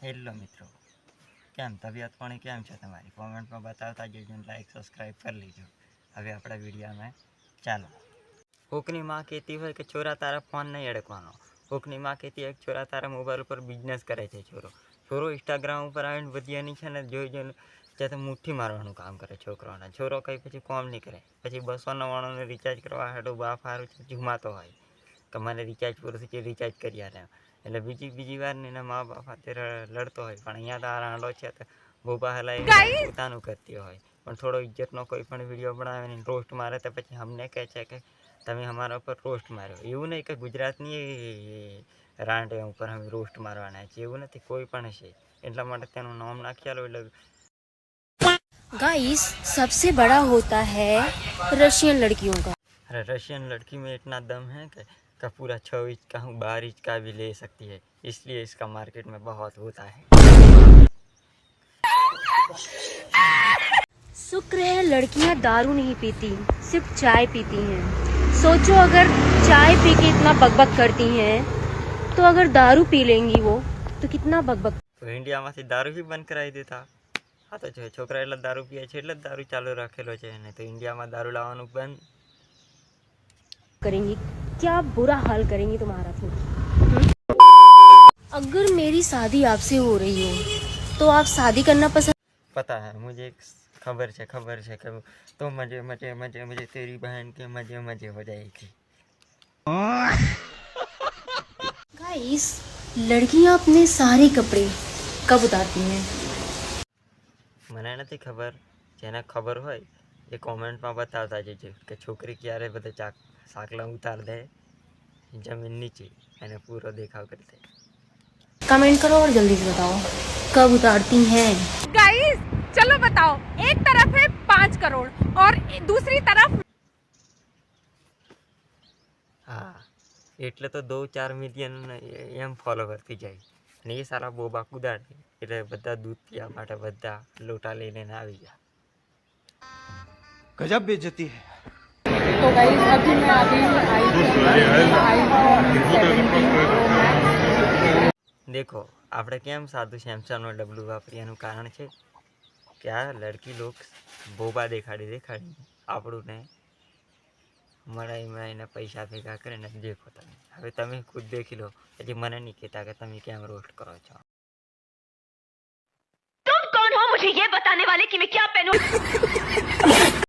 Hello મિત્રો, કેમ તબિયત પાણી કેમ છે તમારી? કોમેન્ટમાં બતાવતા જજો, લાઈક સબસ્ક્રાઈબ કરી લેજો. હવે આપણા વિડીયોમાં ચાલો. કોકની માં કહેતી હોય કે છોરા તારા ફોન નહીં અડકવાનો. કોકની માં કહેતી હોય કે છોરા તારા મોબાઈલ ઉપર બિઝનેસ કરે છે. છોરો ઇન્સ્ટાગ્રામ ઉપર આવીને બધી છે ને જોઈને જ્યાં મુઠ્ઠી મારવાનું કામ કરે છોકરાઓના. છોરો કંઈ પછી કોમ નહીં કરે. પછી 299 રિચાર્જ કરવા હાટું બાપ સારું છે ઝુમાતો હોય કે મને રિચાર્જ પૂરું થઈ રિચાર્જ કરી આલે. એટલે બીજી વાર એના મા બાપ અત્યારે લડતો હોય, પણ અહીંયા તો આ રાંડો છે તો બોબા હલાઈ પોતાનું કરતી હોય. પણ થોડો ઇજ્જતનો કોઈ પણ વિડીયો બનાવે ને રોસ્ટ મારે તો પછી અમને કહે છે કે તમે અમારા ઉપર રોસ્ટ માર્યો. એવું નહીં કે ગુજરાતની રાંડ ઉપર અમે રોસ્ટ મારવાના છીએ, એવું નથી. કોઈ પણ છે એટલા માટે તેનું નામ નાખી આલો. એટલે गाइस सबसे बड़ा होता है रशियन लड़कियों का। अरे रशियन लड़की में इतना दम है कि पूरा 6 इंच का हूँ 12 इंच का भी ले सकती है, इसलिए इसका मार्केट में बहुत होता है. शुक्र है लड़कियां दारू नहीं पीती, सिर्फ चाय पीती हैं. सोचो अगर चाय पी के इतना बकबक करती हैं, तो अगर दारू पी लेंगी वो तो कितना बकबक. तो इंडिया में दारू ही बंद कराई देता. हाँ तो जो छोकरा એટલે દારૂ પીએ છે એટલે દારૂ ચાલુ રાખેલો છે, ને તો ઇન્ડિયામાં દારૂ લાવવાનું બંધ करेंगी. क्या बुरा हाल करेंगी तुम्हारा फिर. अगर मेरी शादी आपसे हो रही हो तो आप शादी करना पसंद. पता है मुझे, खबर है कि तो मजे मजे मजे मजे तेरी बहन के मजे मजे हो जाएगी. गाइस लड़कियां अपने सारे कपड़े कब उतारती हैं? મને નથી ખબર. જેને ખબર હોય એ કોમેન્ટમાં બતાવતા જજો કે છોકરી ક્યારે બધા સાકલા ઉતાર દે જમીન નીચે એને પૂરો દેખાવ કરી દે. कमेंट करो और जल्दी से बताओ कब उतारती हैं. गाइस चलो बताओ, एक तरफ है 5 करोड़ और दूसरी तरफ. હા એટલે તો 2-4 મિલિયન એમ ફોલોવર થઈ જાય, અને એ સારા બોબા કુદાડે એટલે બધા દૂધ પીવા માટે બધા લોટા લઈને આવી ગયા. गजब बेइज्जती है. तो गाइस अभी मैं अभी દેખો આપણે કેમ સાદું સેમસંગનો ડબલું વાપરીએ, એનું કારણ છે કે આ લડકી લોક બોબા દેખાડી આપણું ને મળાઈને પૈસા ભેગા કરીને દેખો. હવે તમે ખુદ દેખી લો, પછી મને નહીં કહેતા કે તમે કેમ રોસ્ટ કરો છો. तुम कौन हो मुझे ये बताने वाले कि मैं क्या पहनूं?